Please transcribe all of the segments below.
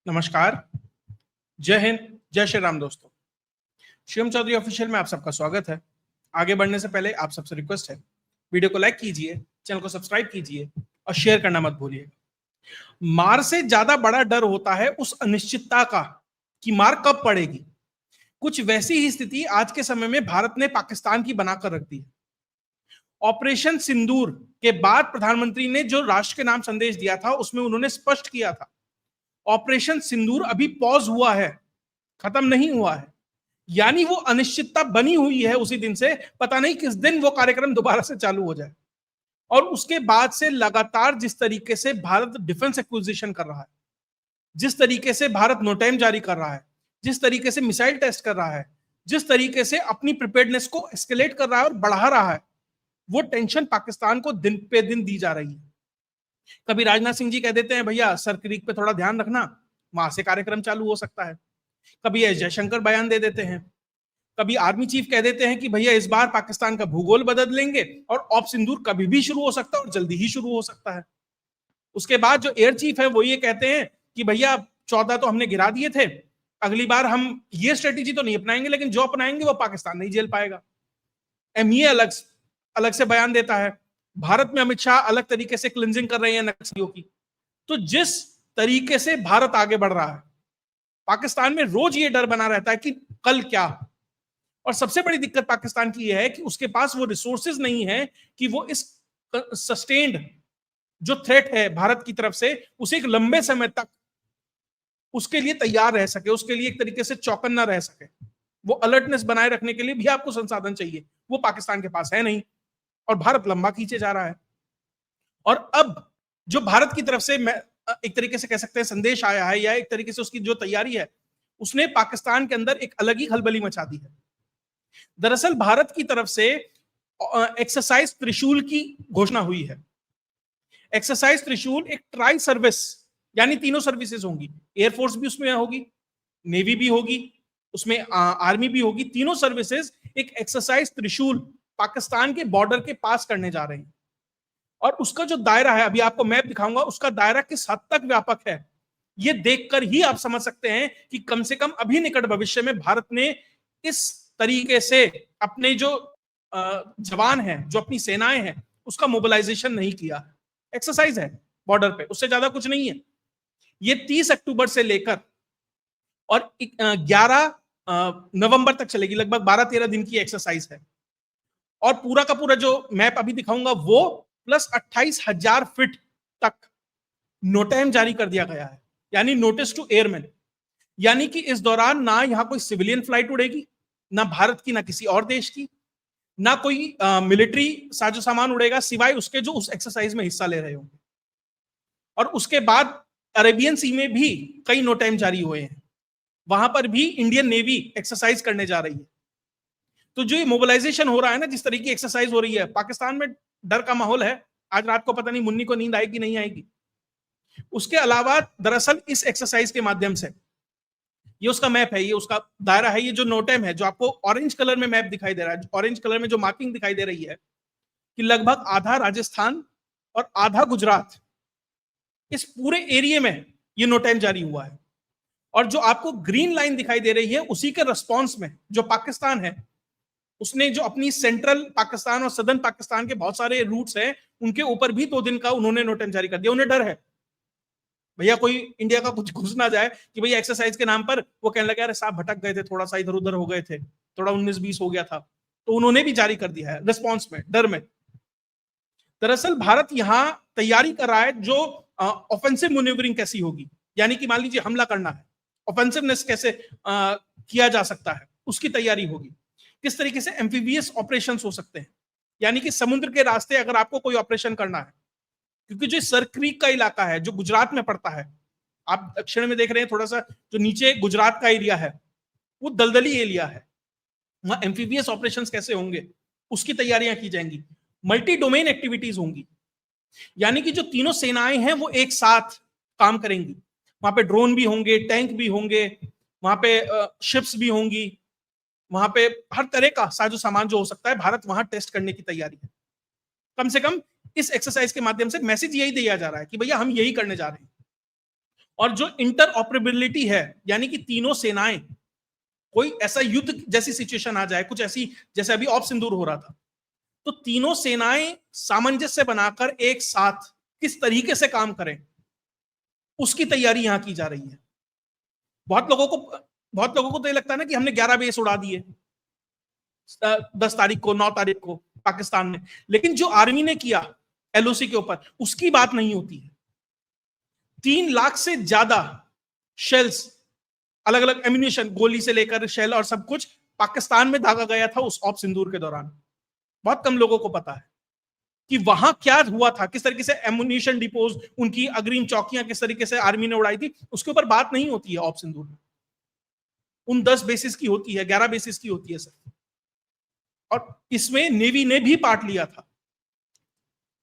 नमस्कार, जय हिंद, जय श्री राम दोस्तों। शिवम चौधरी ऑफिशियल में आप सबका स्वागत है। आगे बढ़ने से पहले आप सबसे रिक्वेस्ट है, वीडियो को लाइक कीजिए, चैनल को सब्सक्राइब कीजिए और शेयर करना मत भूलिएगा। मार से ज्यादा बड़ा डर होता है उस अनिश्चितता का कि मार कब पड़ेगी। कुछ वैसी ही स्थिति आज के समय में भारत ने पाकिस्तान की बनाकर रख दी है। ऑपरेशन सिंदूर के बाद प्रधानमंत्री ने जो राष्ट्र के नाम संदेश दिया था उसमें उन्होंने स्पष्ट किया था, ऑपरेशन सिंदूर अभी पॉज हुआ है, खत्म नहीं हुआ है। यानी वो अनिश्चितता बनी हुई है उसी दिन से, पता नहीं किस दिन वो कार्यक्रम दोबारा से चालू हो जाए। और उसके बाद से लगातार जिस तरीके से भारत डिफेंस एक्विजिशन कर रहा है, जिस तरीके से भारत नो टाइम जारी कर रहा है, जिस तरीके से मिसाइल टेस्ट कर रहा है, जिस तरीके से अपनी प्रिपेयर्डनेस को एस्केलेट कर रहा है और बढ़ा रहा है, वो टेंशन पाकिस्तान को दिन पे दिन दी जा रही है। कभी राजनाथ सिंह जी कह देते हैं भैया सर क्रीक पे थोड़ा ध्यान रखना, वहां से कार्यक्रम चालू हो सकता है। कभी एस जयशंकर बयान दे देते हैं, कभी आर्मी चीफ कह देते हैं कि भैया इस बार पाकिस्तान का भूगोल बदल लेंगे और ऑप सिंदूर कभी भी शुरू हो सकता है और जल्दी ही शुरू हो सकता है। उसके बाद जो एयर चीफ है वो ये कहते हैं कि भैया 14 तो हमने गिरा दिए थे, अगली बार हम ये स्ट्रेटेजी तो नहीं अपनाएंगे, लेकिन जो अपनाएंगे वो पाकिस्तान नहीं झेल पाएगा। एमईए अलग अलग से बयान देता है। भारत में अमित शाह अलग तरीके से क्लिंजिंग कर रहे हैं नक्सलियों की। तो जिस तरीके से भारत आगे बढ़ रहा है, पाकिस्तान में रोज ये डर बना रहता है कि कल क्या। और सबसे बड़ी दिक्कत पाकिस्तान की यह है कि उसके पास वो रिसोर्सेज नहीं है कि वो इस सस्टेन्ड जो थ्रेट है भारत की तरफ से, उसे एक लंबे समय तक उसके लिए तैयार रह सके, उसके लिए एक तरीके से चौकन्ना रह सके। वो अलर्टनेस बनाए रखने के लिए भी आपको संसाधन चाहिए, वो पाकिस्तान के पास है नहीं और भारत लंबा खींचे जा रहा है। और अब जो भारत की तरफ से एक तरीके से कह सकते हैं संदेश आया है, या एक तरीके से उसकी जो तैयारी है, उसने पाकिस्तान के अंदर एक अलग ही खलबली मचा दी है। दरअसल भारत की तरफ से एक्सरसाइज त्रिशूल की घोषणा हुई है। एक्सरसाइज त्रिशूल एक ट्राई सर्विस, यानी तीनों सर्विसेज होंगी, एयरफोर्स भी उसमें होगी, नेवी भी होगी, उसमें आर्मी भी होगी। तीनों सर्विसेज एक एक्सरसाइज त्रिशूल पाकिस्तान के बॉर्डर के पास करने जा रहे हैं। और उसका जो दायरा है, अभी आपको मैप दिखाऊंगा, उसका दायरा किस हद तक व्यापक है ये देखकर ही आप समझ सकते हैं कि कम से कम अभी निकट भविष्य में भारत ने इस तरीके से अपने जो जवान हैं, जो अपनी सेनाएं हैं, उसका मोबिलाइजेशन नहीं किया। एक्सरसाइज है बॉर्डर पे, उससे ज्यादा कुछ नहीं है। ये 30 अक्टूबर से लेकर और 11 नवंबर तक चलेगी, लगभग 12-13 दिन की एक्सरसाइज है। और पूरा का पूरा जो मैप अभी दिखाऊंगा वो प्लस 28,000 फीट तक नोटाइम जारी कर दिया गया है, यानी नोटिस टू एयरमैन। यानी कि इस दौरान ना यहां कोई सिविलियन फ्लाइट उड़ेगी, ना भारत की, ना किसी और देश की, ना कोई मिलिट्री साजो सामान उड़ेगा, सिवाय उसके जो उस एक्सरसाइज में हिस्सा ले रहे होंगे। और उसके बाद अरेबियन सी में भी कई नोटाइम जारी हुए हैं, वहां पर भी इंडियन नेवी एक्सरसाइज करने जा रही है। तो जो ये मोबिलाइजेशन हो रहा है ना, जिस तरीके की एक्सरसाइज हो रही है, पाकिस्तान में डर का माहौल है। आज रात को पता नहीं मुन्नी को नींद आएगी नहीं आएगी। उसके अलावा दरअसल इस एक्सरसाइज के माध्यम से, ये उसका मैप है, ये उसका दायरा है, ये जो नोटेम है, जो आपको ऑरेंज कलर में मैप दिखाई दे रहा है, ऑरेंज कलर में जो मार्किंग दिखाई दे रही है, कि लगभग आधा राजस्थान और आधा गुजरात, इस पूरे एरिया में ये नोटेम जारी हुआ है। और जो आपको ग्रीन लाइन दिखाई दे रही है, उसी के रिस्पॉन्स में जो पाकिस्तान है, उसने जो अपनी सेंट्रल पाकिस्तान और सदर्न पाकिस्तान के बहुत सारे रूट्स हैं, उनके ऊपर भी 2 दिन का उन्होंने नोटिस जारी कर दिया। उन्हें डर है भैया कोई इंडिया का कुछ घुस ना जाए, कि भैया एक्सरसाइज के नाम पर वो कहने लगे अरे साहब भटक गए थे, थोड़ा सा इधर उधर हो गए थे, थोड़ा 19-20 हो गया था। तो उन्होंने भी जारी कर दिया है रिस्पॉन्स में, डर में। दरअसल भारत यहां तैयारी कर रहा है जो ऑफेंसिव मैन्यूवरिंग कैसी होगी, यानी कि मान लीजिए हमला करना है, ऑफेंसिवनेस कैसे किया जा सकता है, उसकी तैयारी होगी। किस तरीके से एम्फीबियस ऑपरेशंस हो सकते हैं, यानी कि समुद्र के रास्ते अगर आपको कोई ऑपरेशन करना है, क्योंकि जो सरक्रीक का इलाका है जो गुजरात में पड़ता है, आप दक्षिण में देख रहे हैं, थोड़ा सा जो नीचे गुजरात का एरिया है वो दलदली एरिया है, वहां एम्फीबियस ऑपरेशंस कैसे होंगे उसकी तैयारियां की जाएंगी। मल्टी डोमेन एक्टिविटीज होंगी, यानी कि जो तीनों सेनाएं हैं वो एक साथ काम करेंगी। वहां पे ड्रोन भी होंगे, टैंक भी होंगे, वहां पे शिप्स भी होंगी, वहां पे हर तरह का साजो सामान जो हो सकता है, भारत वहां टेस्ट करने की तैयारी है। कम से कम इस एक्सरसाइज के माध्यम से मैसेज यही दिया जा रहा है कि भैया हम यही करने जा रहे हैं। और जो इंटर ऑपरेबिलिटी है, यानी कि तीनों सेनाएं, कोई ऐसा युद्ध जैसी सिचुएशन आ जाए, कुछ ऐसी जैसे अभी ऑप सिंदूर हो रहा था, तो तीनों सेनाएं सामंजस्य बनाकर एक साथ किस तरीके से काम करें, उसकी तैयारी यहां की जा रही है। बहुत लोगों को तो ये लगता है ना कि हमने 11 बेस उड़ा दिए 10 तारीख को, 9 तारीख को पाकिस्तान में, लेकिन जो आर्मी ने किया एलओसी के ऊपर, उसकी बात नहीं होती है। 3 लाख से ज्यादा शेल्स, अलग अलग एम्यूनिशन, गोली से लेकर शेल और सब कुछ पाकिस्तान में दागा गया था उस ऑप सिंदूर के दौरान। बहुत कम लोगों को पता है कि वहां क्या हुआ था, किस तरीके से एम्यूनिशन डिपोज, उनकी अग्रिम चौकियां किस तरीके से आर्मी ने उड़ाई थी, उसके ऊपर बात नहीं होती है ऑप सिंदूर में। उन 10 बेसिस की होती है, 11 बेसिस की होती है सर। और इसमें नेवी ने भी पार्ट लिया था।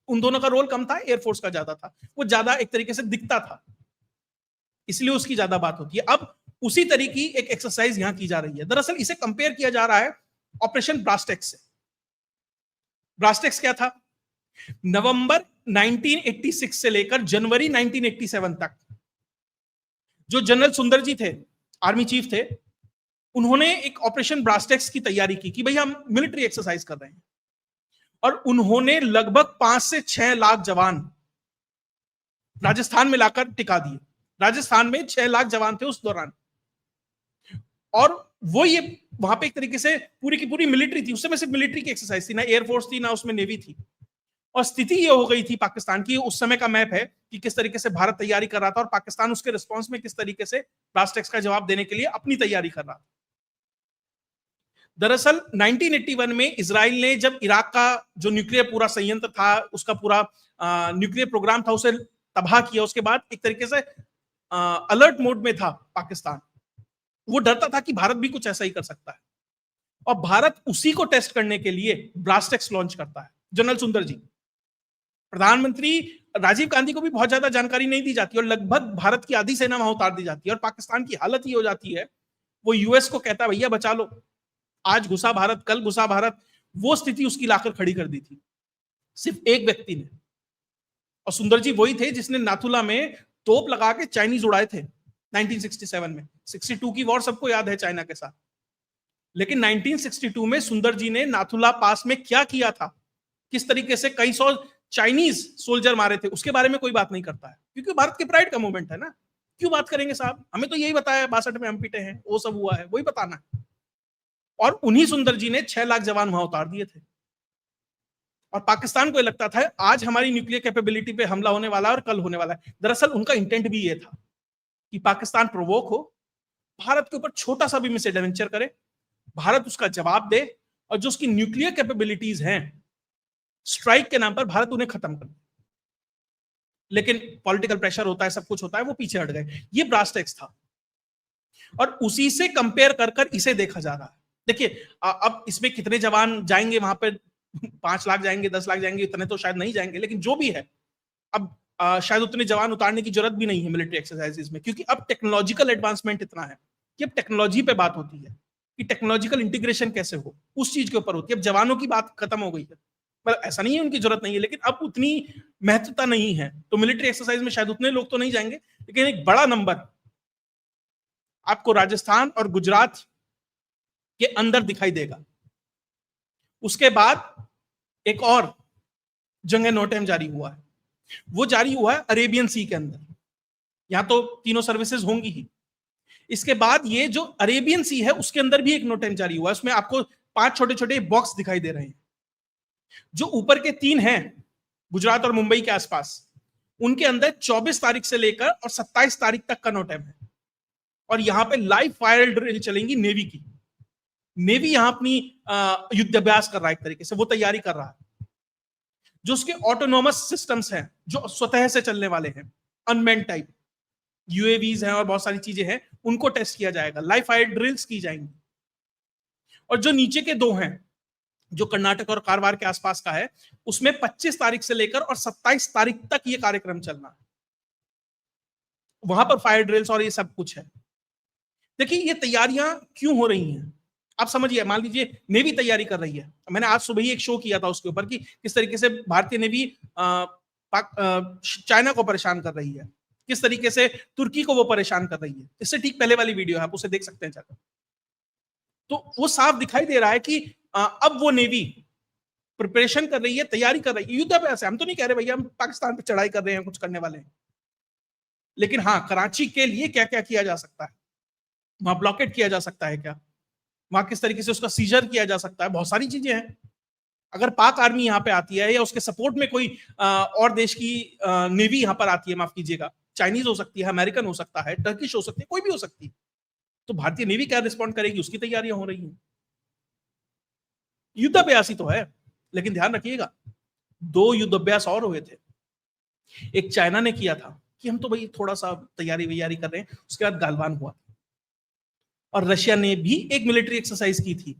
उन दोनों का रोल कम था, एयरफोर्स का ज्यादा था, वो ज्यादा एक तरीके से दिखता था, इसलिए उसकी ज्यादा बात होती है। अब उसी तरीके की एक एक्सरसाइज यहां की जा रही है। दरअसल इसे कंपेयर किया जा रहा है ऑपरेशन ब्रास्टेक्स से। ब्रास्टेक्स क्या था? नवंबर 1986 से लेकर जनवरी 1987 तक जो जनरल सुंदर जी थे, आर्मी चीफ थे, उन्होंने एक ऑपरेशन ब्रास्टेक्स की तैयारी की कि भाई हम मिलिट्री एक्सरसाइज कर रहे हैं, और उन्होंने लगभग 5 से 6 लाख जवान राजस्थान में लाकर टिका दिए। राजस्थान में 6 लाख जवान थे उस दौरान, और वो ये वहां पे एक तरीके से पूरी की पूरी मिलिट्री थी। उस समय सिर्फ मिलिट्री की एक्सरसाइज थी, ना एयरफोर्स थी, ना उसमें नेवी थी। और स्थिति ये हो गई थी पाकिस्तान की, उस समय का मैप है कि किस तरीके से भारत तैयारी कर रहा था और पाकिस्तान उसके रिस्पॉन्स में किस तरीके से ब्लास्टेक्स का जवाब देने के लिए अपनी तैयारी कर रहा था। दरअसल 1981 में इजराइल ने जब इराक का जो न्यूक्लियर पूरा संयंत्र था, उसका पूरा न्यूक्लियर प्रोग्राम था, उसे तबाह किया, उसके बाद एक तरीके से अलर्ट मोड में था पाकिस्तान। वो डरता था कि भारत भी कुछ ऐसा ही कर सकता है, और भारत उसी को टेस्ट करने के लिए ब्लास्टेक्स लॉन्च करता है। जनरल सुंदर जी, प्रधानमंत्री राजीव गांधी को भी बहुत ज्यादा जानकारी नहीं दी जाती, और लगभग भारत की आधी सेना वहां उतार दी जाती है, और पाकिस्तान की हालत ये हो जाती है, वो यूएस को कहता है भैया बचा लो, आज घुसा भारत, कल घुसा भारत। वो स्थिति उसकी लाकर खड़ी कर दी थी सिर्फ एक व्यक्ति ने, और सुंदर जी वही थे जिसने नाथुला में तोप लगा के चाइनीज उड़ाए थे 1967 में। 62 की वॉर सबको याद है चाइना के साथ, लेकिन 1962 में सुंदर जी ने नाथुला पास में क्या किया था, किस तरीके से कई सौ चाइनीज सोल्जर मारे थे, उसके बारे में कोई बात नहीं करता है, क्योंकि भारत के प्राइड का मूवमेंट है ना। क्यों बात करेंगे साहब, हमें तो यही बताया 62 में हम पिटे हैं, वो सब हुआ है, वही बताना है। और उन्हीं सुंदर जी ने 6 लाख जवान वहां उतार दिए थे, और पाकिस्तान को लगता था आज हमारी न्यूक्लियर कैपेबिलिटी पे हमला होने वाला है और कल होने वाला है। दरअसल उनका इंटेंट भी ये था कि पाकिस्तान प्रोवोक हो, भारत के ऊपर छोटा सा भी मिस एडवेंचर करे, भारत उसका जवाब दे, और जो उसकी न्यूक्लियर कैपेबिलिटीज हैं स्ट्राइक के नाम पर, भारत उन्हें खत्म कर दे। लेकिन पॉलिटिकल प्रेशर होता है, सब कुछ होता है, वो पीछे हट गए। ये ब्रास्टेक्स था, और उसी से कंपेयर कर कर इसे देखा जा रहा है। देखिए अब इसमें कितने जवान जाएंगे वहां पर, 5 लाख जाएंगे, 10 लाख जाएंगे, इतने तो शायद नहीं जाएंगे, लेकिन जो भी है, अब शायद उतने जवान उतारने की जरूरत भी नहीं है मिलिट्री एक्सरसाइजेज में, क्योंकि अब टेक्नोलॉजिकल एडवांसमेंट इतना है कि अब टेक्नोलॉजी पे बात होती है कि टेक्नोलॉजिकल इंटीग्रेशन कैसे हो, उस चीज के ऊपर होती है। अब जवानों की बात खत्म हो गई है, पर ऐसा नहीं है उनकी जरूरत नहीं है, लेकिन अब उतनी महत्वता नहीं है, तो मिलिट्री एक्सरसाइज में शायद उतने लोग तो नहीं जाएंगे, लेकिन एक बड़ा नंबर आपको राजस्थान और गुजरात के अंदर दिखाई देगा। उसके बाद एक और जंग नो टाइम जारी हुआ है, वो जारी हुआ है अरेबियन सी के अंदर। यहां तो तीनों सर्विसेज होंगी ही। इसके बाद ये जो अरेबियन सी है उसके अंदर भी एक नो टाइम जारी हुआ है, उसमें आपको 5 छोटे छोटे बॉक्स दिखाई दे रहे हैं। जो ऊपर के 3 हैं गुजरात और मुंबई के आसपास, उनके अंदर 24 तारीख से लेकर और 27 तारीख तक का नो टाइम है, और यहां पे लाइव फायर ड्रिल चलेंगी नेवी की। नेवी यहां अपनी युद्धाभ्यास कर रहा है, एक तरीके से वो तैयारी कर रहा है। जो उसके ऑटोनोमस सिस्टम्स हैं, जो स्वतः से चलने वाले हैं, अनमैन टाइप यूएवीज हैं और बहुत सारी चीजें हैं, उनको टेस्ट किया जाएगा, लाइव फायर ड्रिल्स की जाएंगी। और जो नीचे के 2 हैं, जो कर्नाटक और कारवार के आसपास का है, उसमें 25 तारीख से लेकर और 27 तारीख तक ये कार्यक्रम चलना है। वहां पर फायर ड्रिल्स और ये सब कुछ है। देखिए ये तैयारियां क्यों हो रही हैं, आप समझिए। मान लीजिए नेवी तैयारी कर रही है, मैंने आज सुबह ही एक शो किया था उसके ऊपर कि किस तरीके से भारतीय नेवी चाइना को परेशान कर रही है। किस तरीके से तुर्की को वो परेशान कर रही है। इससे ठीक पहले वाली वीडियो है, आप उसे देख सकते हैं जाकर। तो वो साफ दिखाई दे रहा है कि अब वो नेवी प्रिपरेशन कर रही है, तैयारी कर रही है युद्धाभ्यास है। हम तो नहीं कह रहे भैया हम पाकिस्तान पे चढ़ाई कर रहे हैं, कुछ करने वाले हैं, लेकिन हाँ, कराची के लिए क्या क्या किया जा सकता है, वहां ब्लॉकेट किया जा सकता है क्या, वहां किस तरीके से उसका सीजर किया जा सकता है, बहुत सारी चीजें हैं। अगर पाक आर्मी यहाँ पे आती है या उसके सपोर्ट में कोई और देश की नेवी यहाँ पर आती है, माफ कीजिएगा, चाइनीज हो सकती है, अमेरिकन हो सकता है, टर्किश हो सकती है, कोई भी हो सकती है, तो भारतीय नेवी क्या रिस्पॉन्ड करेगी, उसकी तैयारियां हो रही हैं। युद्धाभ्यास ही तो है। लेकिन ध्यान रखिएगा, 2 युद्धाभ्यास और हुए थे। एक चाइना ने किया था कि हम तो भाई थोड़ा सा तैयारी वैयारी कर रहे हैं, उसके बाद गालवान हुआ, और रशिया ने भी एक मिलिट्री एक्सरसाइज की थी,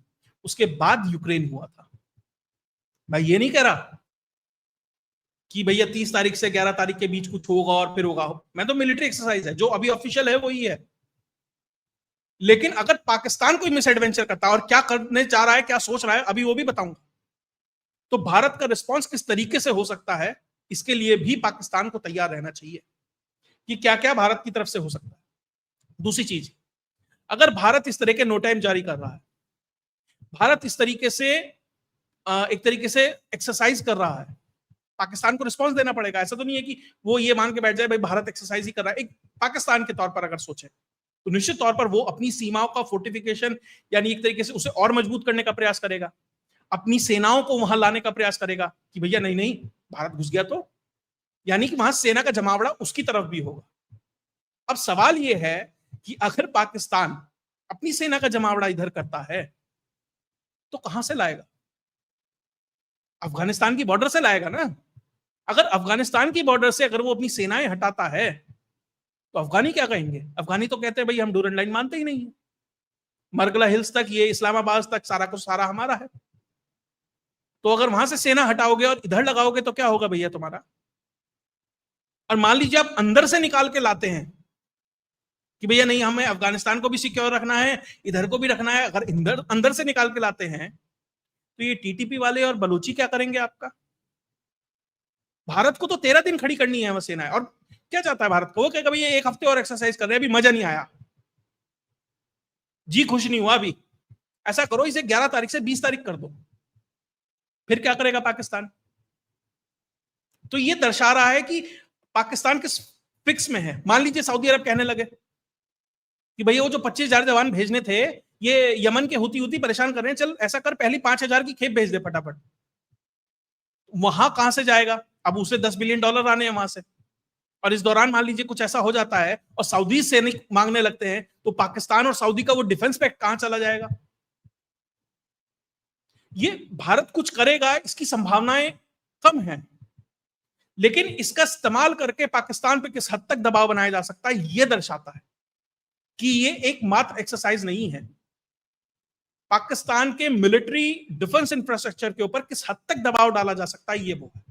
उसके बाद यूक्रेन हुआ था। मैं ये नहीं कह रहा कि भैया 30 तारीख से 11 तारीख के बीच कुछ होगा और फिर होगा, मैं तो मिलिट्री एक्सरसाइज है जो अभी ऑफिशियल है वही है। लेकिन अगर पाकिस्तान कोई मिस एडवेंचर करता है और क्या करने चाह रहा है, क्या सोच रहा है, अभी वो भी बताऊंगा। तो भारत का रिस्पॉन्स किस तरीके से हो सकता है, इसके लिए भी पाकिस्तान को तैयार रहना चाहिए कि क्या क्या भारत की तरफ से हो सकता है। दूसरी चीज, अगर भारत इस तरह के नो टाइम जारी कर रहा है, भारत इस तरीके से एक तरीके से एक्सरसाइज कर रहा है, पाकिस्तान को रिस्पॉन्स देना पड़ेगा। ऐसा तो नहीं है कि वो ये मान के बैठ जाए भाई भारत एक्सरसाइज ही कर रहा है। एक पाकिस्तान के तौर पर अगर सोचे तो निश्चित तौर पर वो अपनी सीमाओं का फोर्टिफिकेशन, यानी एक तरीके से उसे और मजबूत करने का प्रयास करेगा, अपनी सेनाओं को वहां लाने का प्रयास करेगा कि भैया नहीं नहीं भारत घुस गया तो, यानी कि वहां सेना का जमावड़ा उसकी तरफ भी होगा। अब सवाल यह है कि अगर पाकिस्तान अपनी सेना का जमावड़ा इधर करता है तो कहां से लाएगा? अफगानिस्तान की बॉर्डर से लाएगा ना। अगर अफगानिस्तान की बॉर्डर से अगर वो अपनी सेनाएं हटाता है तो अफगानी क्या कहेंगे? अफगानी तो कहते हैं भाई हम डूरन लाइन मानते ही नहीं है, मरगला हिल्स तक, ये इस्लामाबाद तक सारा कुछ सारा हमारा है। तो अगर वहां से सेना हटाओगे और इधर लगाओगे तो क्या होगा भैया तुम्हारा? और मान लीजिए आप अंदर से निकाल के लाते हैं कि भैया नहीं हमें अफगानिस्तान को भी सिक्योर रखना है, इधर को भी रखना है, अगर अंदर अंदर से निकाल के लाते हैं तो ये टीटीपी वाले और बलूची क्या करेंगे आपका? भारत को तो 13 दिन खड़ी करनी है वह सेना है। और क्या चाहता है भारत को? वो कहेगा भैया 1 हफ्ते और एक्सरसाइज कर रहे हैं, अभी मजा नहीं आया, जी खुश नहीं हुआ अभी, ऐसा करो इसे 11 तारीख से 20 तारीख कर दो। फिर क्या करेगा पाकिस्तान? तो ये दर्शा रहा है कि पाकिस्तान किस फिक्स में है। मान लीजिए सऊदी अरब कहने लगे कि भैया वो जो 25,000 जवान भेजने थे, ये यमन के हुती परेशान कर रहे हैं, चल ऐसा कर पहली 5,000 की खेप भेज दे फटाफट। वहां कहां से जाएगा? अब उसे $10 बिलियन आने हैं वहां से। और इस दौरान मान लीजिए कुछ ऐसा हो जाता है और सऊदी सैनिक मांगने लगते हैं, तो पाकिस्तान और सऊदी का वो डिफेंस पैक्ट कहां चला जाएगा? ये भारत कुछ करेगा इसकी संभावनाएं कम है, लेकिन इसका इस्तेमाल करके पाकिस्तान पे किस हद तक दबाव बनाया जा सकता है, यह दर्शाता है कि ये एक मात्र एक्सरसाइज नहीं है। पाकिस्तान के मिलिट्री डिफेंस इंफ्रास्ट्रक्चर के ऊपर किस हद तक दबाव डाला जा सकता है, ये वो है।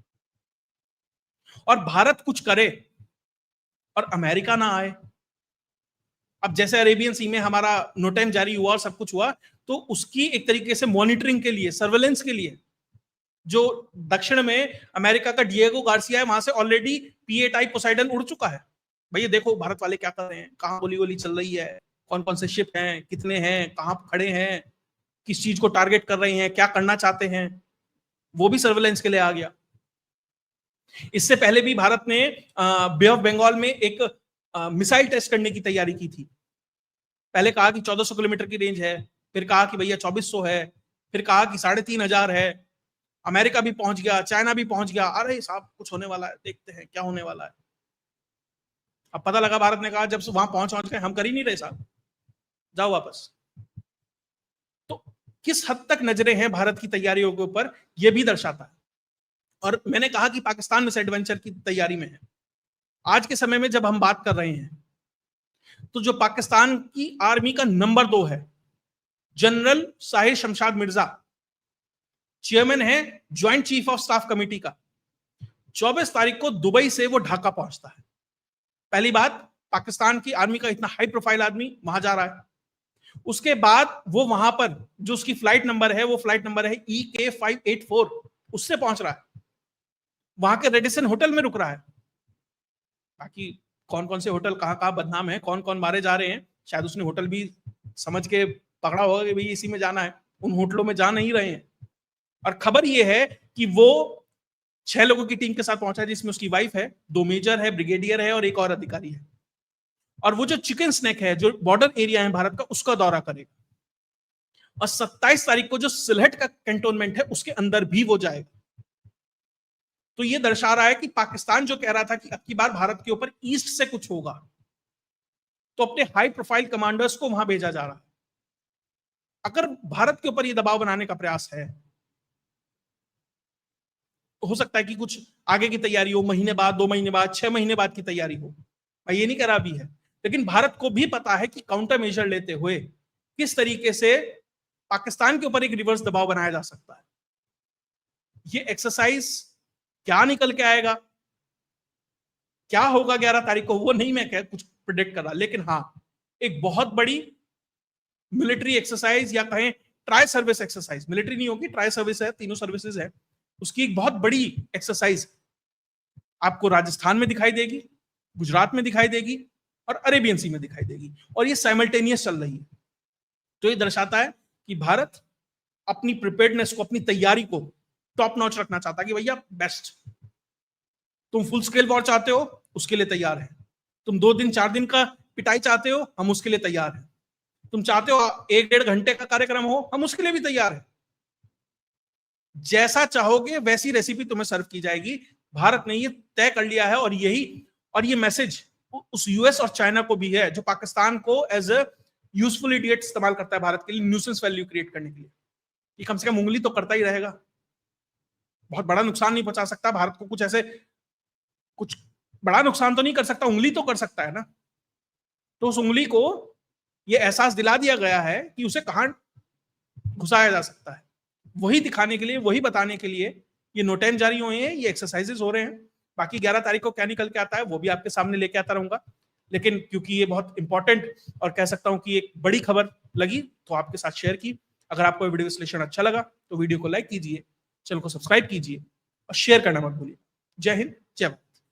और भारत कुछ करे और अमेरिका ना आए। अब जैसे अरेबियन सी में हमारा नो टाइम जारी हुआ और सब कुछ हुआ, तो उसकी एक तरीके से मॉनिटरिंग के लिए, सर्वेलेंस के लिए, जो दक्षिण में अमेरिका का डिएगो गार्सिया है, वहां से ऑलरेडी पीए टाइप पोसाइडन उड़ चुका है। भैया देखो भारत वाले क्या कर रहे हैं, कहां गोली गोली चल रही है, कौन कौन से शिप हैं, कितने हैं, कहां खड़े हैं, किस चीज को टारगेट कर रहे हैं, क्या करना चाहते हैं, वो भी सर्वेलेंस के लिए आ गया। इससे पहले भी भारत ने बे ऑफ बंगाल में एक मिसाइल टेस्ट करने की तैयारी की थी। पहले कहा कि 1400 किलोमीटर की रेंज है, फिर कहा कि भैया 2400 है, फिर कहा कि 3,500 है। अमेरिका भी पहुंच गया, चाइना भी पहुंच गया। अरे साहब कुछ होने वाला है, देखते हैं क्या होने वाला है। अब पता लगा भारत ने कहा जब वहां पहुंच गए हम कर ही नहीं रहे साहब, जाओ वापस। तो किस हद तक नजरें हैं भारत की तैयारियों के ऊपर, यह भी दर्शाता है। और मैंने कहा कि पाकिस्तान मिस एडवेंचर की तैयारी में है। आज के समय में जब हम बात कर रहे हैं तो जो पाकिस्तान की आर्मी का नंबर 2 है, जनरल साहिर शमशाद मिर्जा, चेयरमैन है joint chief of staff committee का, 24 तारीख को दुबई से वो ढाका पहुंचता है। पहली बात, पाकिस्तान की आर्मी का इतना हाई प्रोफाइल आदमी वहां जा रहा है। उसके बाद वो वहां पर जो उसकी फ्लाइट नंबर है, वो फ्लाइट नंबर है EK584, उससे पहुंच रहा है, वहां के रेडिसन होटल में रुक रहा है। बाकी कौन कौन से होटल कहाँ कहाँ बदनाम है, कौन कौन मारे जा रहे हैं। शायद उसने होटल भी समझ के पकड़ा होगा कि भाई इसी में जाना है, उन होटलों में जा नहीं रहे हैं। और खबर ये है कि वो 6 लोगों की टीम के साथ पहुंचा है, जिसमें उसकी वाइफ है, 2 मेजर है, ब्रिगेडियर है और एक और अधिकारी है। और वो जो चिकन स्नैक है, जो बॉर्डर एरिया है भारत का, उसका दौरा करेगा। और 27 तारीख को जो सिलहट का कैंटोनमेंट है उसके अंदर भी वो जाएगा। तो ये दर्शा रहा है कि पाकिस्तान जो कह रहा था कि अब की बार भारत के ऊपर ईस्ट से कुछ होगा, तो अपने हाई प्रोफाइल कमांडर्स को वहां भेजा जा रहा है। अगर भारत के ऊपर ये दबाव बनाने का प्रयास है, हो सकता है कि कुछ आगे की तैयारी हो, महीने बाद, 2 महीने बाद, 6 महीने बाद की तैयारी हो। मैं ये नहीं कह रहा भी है, लेकिन भारत को भी पता है कि काउंटर मेजर लेते हुए किस तरीके से पाकिस्तान के ऊपर एक रिवर्स दबाव बनाया जा सकता है। ये एक्सरसाइज क्या निकल के आएगा, क्या होगा 11 तारीख को, वो नहीं मैं कुछ प्रिडिक्ट कर रहा, लेकिन हाँ, एक बहुत बड़ी मिलिट्री एक्सरसाइज, या कहें ट्राई सर्विस एक्सरसाइज, मिलिट्री नहीं होगी, ट्राई सर्विस है, तीनों सर्विसेज है, उसकी एक बहुत बड़ी एक्सरसाइज आपको राजस्थान में दिखाई देगी, गुजरात में दिखाई देगी और अरेबियन सी में दिखाई देगी, और ये साइमल्टेनियस चल रही है। तो ये दर्शाता है कि भारत अपनी प्रिपेयर्डनेस को, अपनी तैयारी को टॉप नॉच रखना चाहता है कि भैया बेस्ट। तुम फुल स्केल वॉर चाहते हो, उसके लिए तैयार है। तुम 2 दिन 4 दिन का पिटाई चाहते हो, हम उसके लिए तैयार हैं। तुम चाहते हो 1-1.5 घंटे का कार्यक्रम हो, हम उसके लिए भी तैयार हैं। जैसा चाहोगे वैसी रेसिपी तुम्हें सर्व की जाएगी। भारत ने ये तय कर लिया है, और ये मैसेज उस यूएस और चाइना को भी है, जो पाकिस्तान को एज ए यूजफुल इडियट इस्तेमाल करता है भारत के लिए, न्यूसेंस वैल्यू क्रिएट करने के लिए। ये कम से कम उंगली तो करता ही रहेगा, बहुत बड़ा नुकसान नहीं पहुंचा सकता भारत को, कुछ बड़ा नुकसान तो नहीं कर सकता, उंगली तो कर सकता है ना। तो उस उंगली को ये एहसास दिला दिया गया है कि उसे कहां घुसाया जा सकता है। वही दिखाने के लिए, वही बताने के लिए ये नोटेन जारी हुए हैं, ये एक्सरसाइजेस हो रहे हैं। बाकी 11 तारीख को क्या निकल के आता है वो भी आपके सामने लेके आता रहूंगा, लेकिन क्योंकि ये बहुत इंपॉर्टेंट और कह सकता हूं कि एक बड़ी खबर लगी, तो आपके साथ शेयर की। अगर आपको वीडियो विश्लेषण अच्छा लगा तो वीडियो को लाइक कीजिए, चैनल को सब्सक्राइब कीजिए और शेयर करना मत भूलिए। जय हिंद, जय भारत।